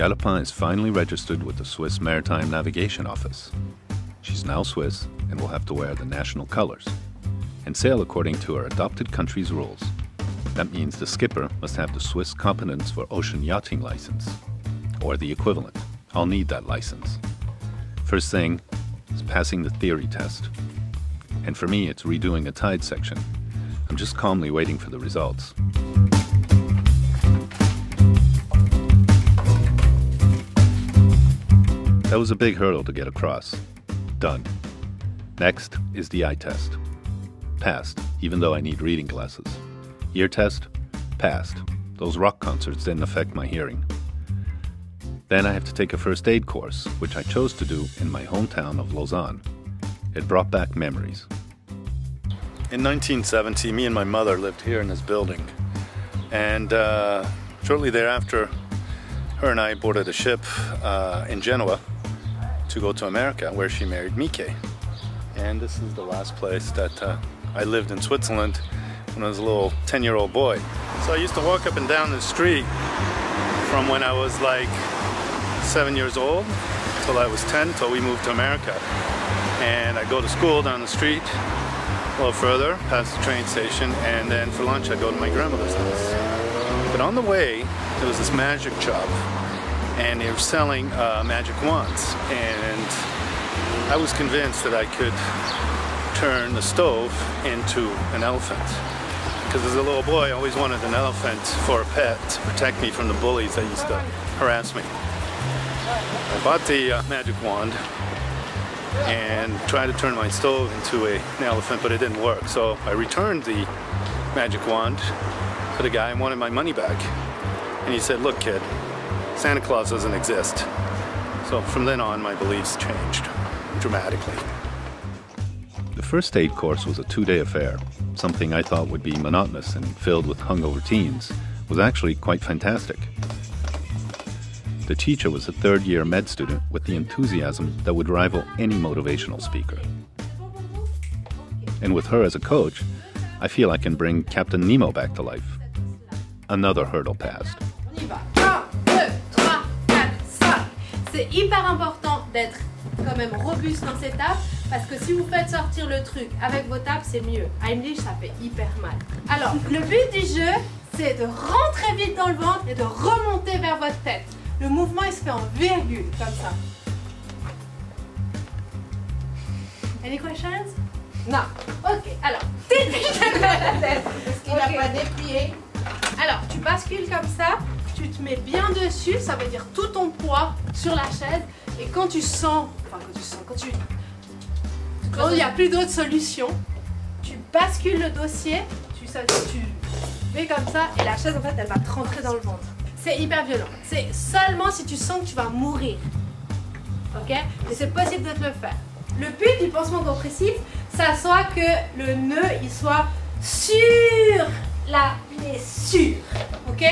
Galopin is finally registered with the Swiss Maritime Navigation Office. She's now Swiss and will have to wear the national colors and sail according to her adopted country's rules. That means the skipper must have the Swiss Competence for Ocean Yachting license, or the equivalent. I'll need that license. First thing is passing the theory test. And for me, it's redoing a tide section. I'm just calmly waiting for the results. That was a big hurdle to get across. Done. Next is the eye test. Passed, even though I need reading glasses. Ear test? Passed. Those rock concerts didn't affect my hearing. Then I have to take a first aid course, which I chose to do in my hometown of Lausanne. It brought back memories. In 1970, me and my mother lived here in this building. And shortly thereafter, her and I boarded a ship in Genoa to go to America, where she married Mike. And this is the last place that I lived in Switzerland when I was a little 10-year-old boy. So I used to walk up and down the street from when I was like 7 years old till I was 10, till we moved to America. And I'd go to school down the street a little further, past the train station, and then for lunch I'd go to my grandmother's house. But on the way, there was this magic shop, and they were selling magic wands. And I was convinced that I could turn the stove into an elephant. Because as a little boy, I always wanted an elephant for a pet to protect me from the bullies that used to harass me. I bought the magic wand and tried to turn my stove into an elephant, but it didn't work. So I returned the magic wand to the guy and wanted my money back. And he said, "Look, kid, Santa Claus doesn't exist." So from then on, my beliefs changed dramatically. The first aid course was a 2-day affair. Something I thought would be monotonous and filled with hungover teens was actually quite fantastic. The teacher was a third-year med student with the enthusiasm that would rival any motivational speaker. And with her as a coach, I feel I can bring Captain Nemo back to life. Another hurdle passed. On y va. 1, 2, 3, 4, 5. C'est hyper important d'être quand même robuste dans ces tapes, parce que si vous faites sortir le truc avec vos tapes, c'est mieux. Heimlich, ça fait hyper mal. Alors, le but du jeu, c'est de rentrer vite dans le ventre et de remonter vers votre tête. Le mouvement, il se fait en virgule, comme ça. Any questions? Non. Ok, alors, déplie la tête. Parce qu'il n'a pas déplié. Alors, tu bascules comme ça, tu te mets bien dessus, ça veut dire tout ton poids sur la chaise. Et quand il n'y a plus d'autre solution, tu bascules le dossier, tu fais comme ça, et la chaise, en fait, elle va te rentrer dans le ventre. C'est hyper violent. C'est seulement si tu sens que tu vas mourir. Ok? Et c'est possible de te le faire. Le but du pansement compressif, ça soit que le nœud, il soit sur la blessure. Ok?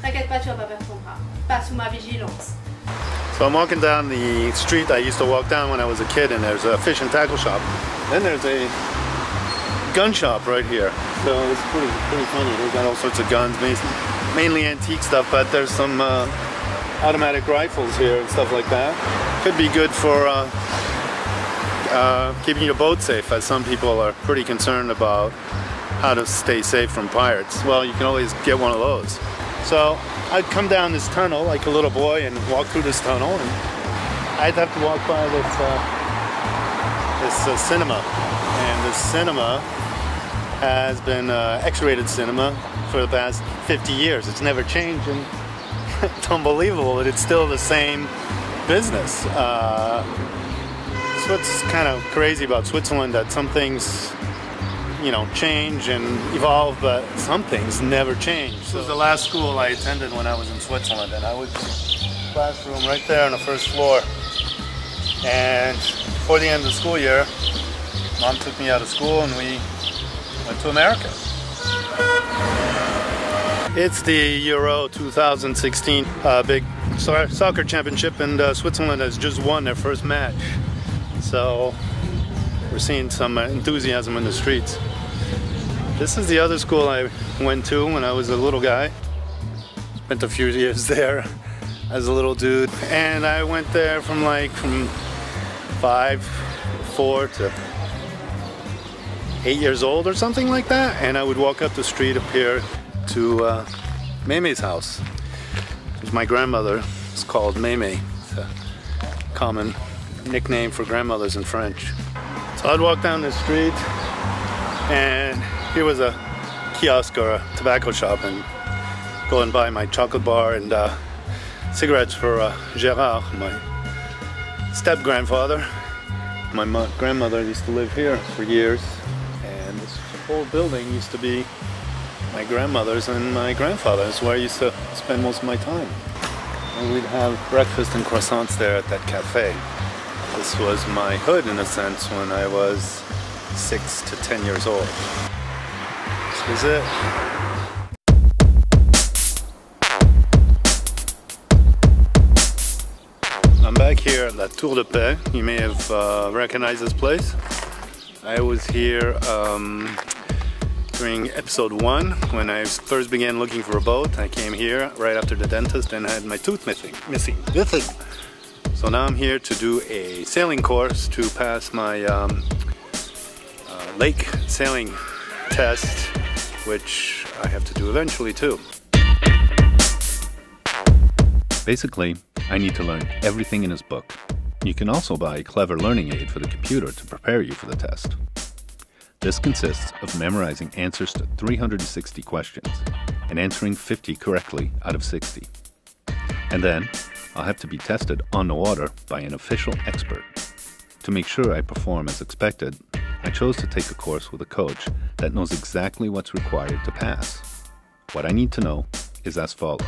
T'inquiète pas, tu vas pas perdre ton bras. Pas sous ma vigilance. So I'm walking down the street I used to walk down when I was a kid, and there's a fish and tackle shop. Then there's a gun shop right here. So it's pretty funny. They've got all sorts of guns, mainly antique stuff, but there's some automatic rifles here and stuff like that. Could be good for keeping your boat safe, as some people are pretty concerned about how to stay safe from pirates. Well, you can always get one of those. So I'd come down this tunnel like a little boy and walk through this tunnel, and I'd have to walk by this cinema. And this cinema has been X-rated cinema for the past 50 years. It's never changed, and it's unbelievable that it's still the same business. That's what's kind of crazy about Switzerland, that some things, you know, change and evolve, but some things never change. This was the last school I attended when I was in Switzerland, and I was classroom right there on the first floor. And before the end of the school year, Mom took me out of school and we went to America. It's the Euro 2016 big soccer championship, and Switzerland has just won their first match. So we're seeing some enthusiasm in the streets. This is the other school I went to when I was a little guy. Spent a few years there. as a little dude, and I went there from 4 to 8 years old or something like that, and I would walk up the street up here to Mémé's house. It was my grandmother. It's called Mémé. It's a common nickname for grandmothers in French. So I'd walk down the street, and here was a kiosk or a tobacco shop, and go and buy my chocolate bar and cigarettes for Gérard, my step-grandfather. My grandmother used to live here for years, and this whole building used to be my grandmother's and my grandfather's, where I used to spend most of my time. And we'd have breakfast and croissants there at that cafe. This was my hood, in a sense, when I was 6 to 10 years old. This was it. I'm back here at La Tour de Paix. You may have recognized this place. I was here during episode 1 when I first began looking for a boat. I came here right after the dentist and I had my tooth missing. So now I'm here to do a sailing course to pass my lake sailing test, which I have to do eventually too. Basically, I need to learn everything in his book. You can also buy a clever learning aid for the computer to prepare you for the test. This consists of memorizing answers to 360 questions and answering 50 correctly out of 60. And then, I'll have to be tested on the water by an official expert. To make sure I perform as expected, I chose to take a course with a coach that knows exactly what's required to pass. What I need to know is as follows.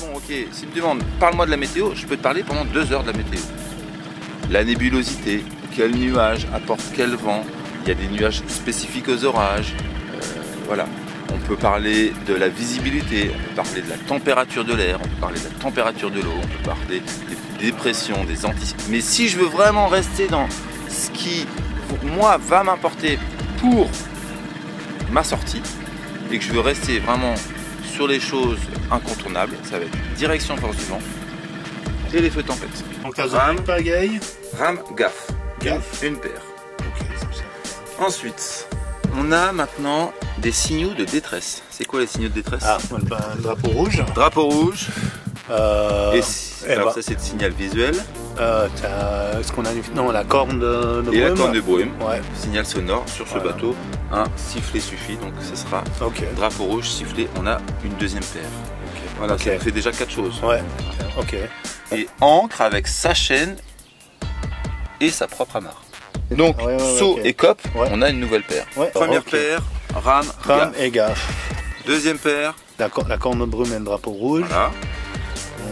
Bon, ok, si tu me demandes, parle-moi de la météo, je peux te parler pendant 2 heures de la météo. La nébulosité, quel nuage apporte quel vent, il y a des nuages spécifiques aux orages, voilà. On peut parler de la visibilité, on peut parler de la température de l'air, on peut parler de la température de l'eau, on peut parler des dépressions, des anticipes. Mais si je veux vraiment rester dans ce qui, moi, va m'importer pour ma sortie, et que je veux rester vraiment sur les choses incontournables, ça va être direction force du vent et les feux tempête. Donc rame, pagaille, rame, gaffe. Une paire. Okay. Ensuite, on a maintenant des signaux de détresse. C'est quoi les signaux de détresse? Ah, le drapeau rouge. Drapeau rouge. Alors ça c'est le signal visuel. Est-ce qu'on a non, la corne de brume. Et la corne de brume. Ouais. Signal sonore sur ce bateau. Un sifflet suffit, donc ce sera drapeau rouge, sifflet. On a une deuxième paire. Voilà, ça fait déjà 4 choses. Ouais. Ok. Et ancre avec sa chaîne et sa propre amarre. Donc saut et cope, on a une nouvelle paire. Première paire, rame et gaffe. Deuxième paire, la corne de brume et le drapeau rouge. Voilà.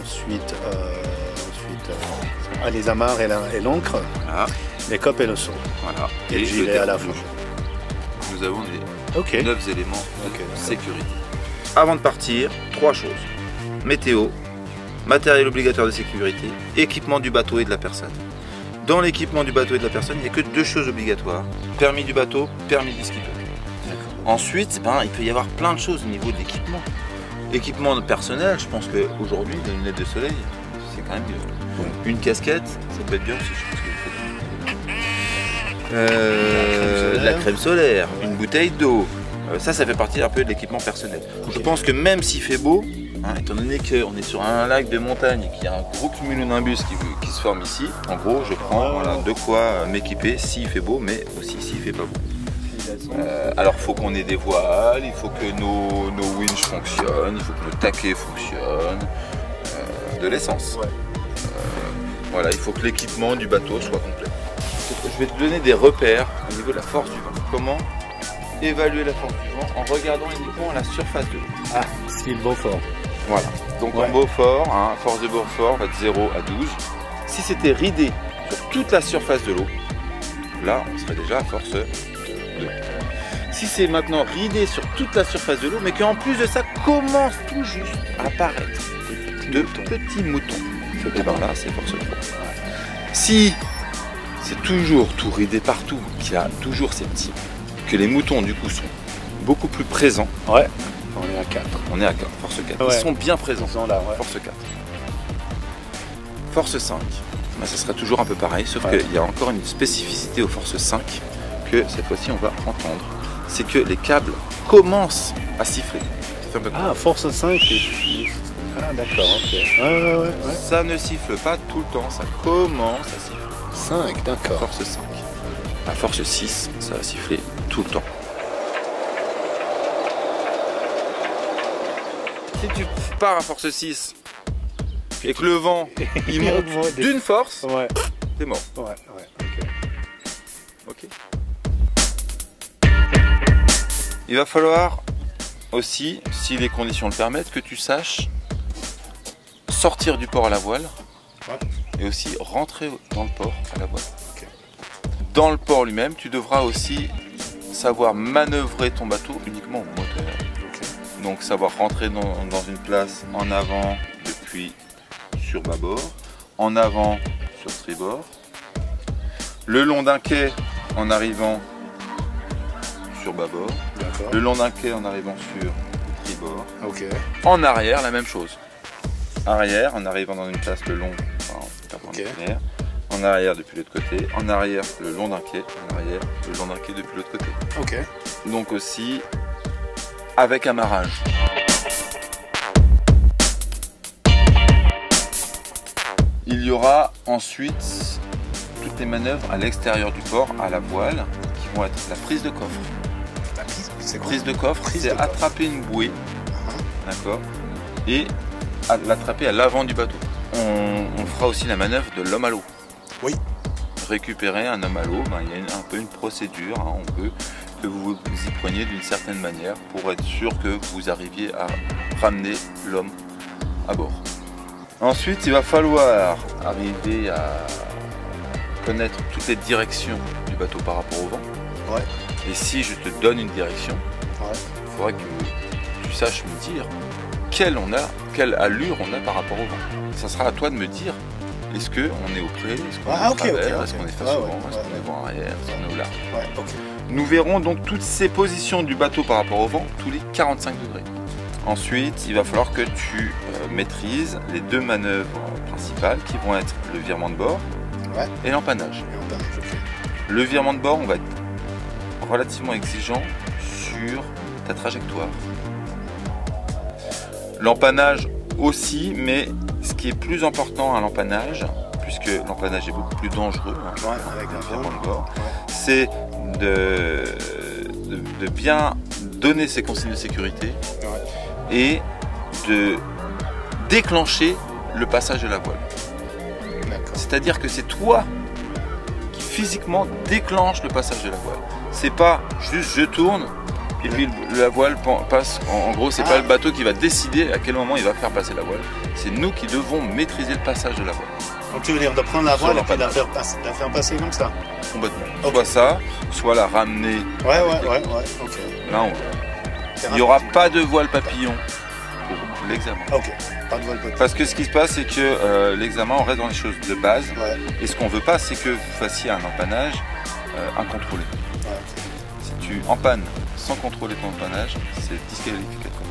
Ensuite, les amarres et l'encre. Voilà. Les copes et le saut. Voilà. Et le gilet à la fin. Nous avons les 9 éléments de sécurité. Avant de partir, 3 choses. Météo, matériel obligatoire de sécurité, équipement du bateau et de la personne. Dans l'équipement du bateau et de la personne, il n'y a que 2 choses obligatoires. Permis du bateau, permis du skipper. Ensuite, il peut y avoir plein de choses au niveau de l'équipement. Équipement personnel, je pense qu'aujourd'hui, des lunettes de soleil, c'est quand même mieux. Une casquette, ça peut être bien aussi, je pense qu'il faut. La crème solaire, une bouteille d'eau. Ça fait partie un peu de l'équipement personnel. Je pense que même s'il fait beau, étant donné qu'on est sur un lac de montagne et qu'il y a un gros cumulonimbus qui se forme ici, en gros, je prends de quoi m'équiper s'il fait beau, mais aussi s'il fait pas beau. Alors il faut qu'on ait des voiles, il faut que nos winches fonctionnent, il faut que nos taquets fonctionnent, de l'essence. Voilà, il faut que l'équipement du bateau soit complet. Je vais te donner des repères au niveau de la force du vent. Comment évaluer la force du vent en regardant uniquement la surface de l'eau. Ah, style Beaufort. Voilà, donc en Beaufort, force de Beaufort va de 0 à 12. Si c'était ridé sur toute la surface de l'eau, là on serait déjà à force 2. Si c'est maintenant ridé sur toute la surface de l'eau, mais qu'en plus de ça commence tout juste à apparaître de petits moutons, et là c'est force 3. Si c'est toujours tout ridé partout, qu'il y a toujours ces petits, que les moutons du coup sont beaucoup plus présents. Ouais, on est à 4. On est à 4, force 4. Ils sont bien présents, là, force 4. Force 5, ben, ça sera toujours un peu pareil, sauf qu'il y a encore une spécificité aux Force 5 que cette fois-ci on va entendre. C'est que les câbles commencent à siffler. Ah, Force 5 Ah d'accord, ok. Ça ne siffle pas tout le temps, ça commence à siffler. 5, d'accord. Force 5. À Force 6, ça va siffler tout le temps. Si tu pars à Force 6 et que le vent il monte d'une force, t'es mort. Ok. Il va falloir aussi, si les conditions le permettent, que tu saches sortir du port à la voile et aussi rentrer dans le port à la voile. Dans le port lui-même, tu devras aussi savoir manœuvrer ton bateau uniquement au moteur. Donc savoir rentrer dans une place en avant depuis sur bâbord, en avant sur tribord, le long d'un quai en arrivant sur bâbord, le long d'un quai en arrivant sur tribord, en arrière la même chose. Arrière en arrivant dans une place le long, en arrière depuis l'autre côté, en arrière le long d'un quai, en arrière le long d'un quai depuis l'autre côté. Donc aussi avec amarrage. Il y aura ensuite toutes les manœuvres à l'extérieur du port, à la voile, qui vont être la prise de coffre. Prise de coffre, c'est attraper une bouée, d'accord, et l'attraper à l'avant du bateau. On fera aussi la manœuvre de l'homme à l'eau. Récupérer un homme à l'eau, il y a un peu une procédure, on veut que vous y preniez d'une certaine manière pour être sûr que vous arriviez à ramener l'homme à bord. Ensuite, il va falloir arriver à connaître toutes les directions du bateau par rapport au vent. Et si je te donne une direction, il faudra que tu saches me dire quelle allure on a par rapport au vent. Ça sera à toi de me dire, est-ce qu'on est au près, est-ce qu'on est au travers, est-ce qu'on est face au vent, est-ce qu'on est vent arrière, est-ce qu'on est au large. Nous verrons donc toutes ces positions du bateau par rapport au vent tous les 45 degrés. Ensuite, il va falloir que tu maîtrises les deux manœuvres principales qui vont être le virement de bord et l'empannage. Le virement de bord, on va être relativement exigeant sur ta trajectoire. L'empannage aussi, mais ce qui est plus important à l'empannage, puisque l'empannage est beaucoup plus dangereux avec le virement de bord, c'est de bien donner ses consignes de sécurité et de déclencher le passage de la voile. C'est-à-dire que c'est toi qui physiquement déclenche le passage de la voile. C'est pas juste je tourne et puis la voile passe. En gros, c'est pas le bateau qui va décider à quel moment il va faire passer la voile. C'est nous qui devons maîtriser le passage de la voile. Donc tu veux dire de prendre la voile et puis de la faire passer comme ça? Complètement. Soit ça, soit la ramener. Là, il n'y aura pas de voile papillon pour l'examen. Pas de voile papillon. Parce que ce qui se passe, c'est que l'examen, on reste dans les choses de base. Et ce qu'on veut pas, c'est que vous fassiez un empannage incontrôlé. Si tu empannes sans contrôler ton empannage, c'est disqualificatoire.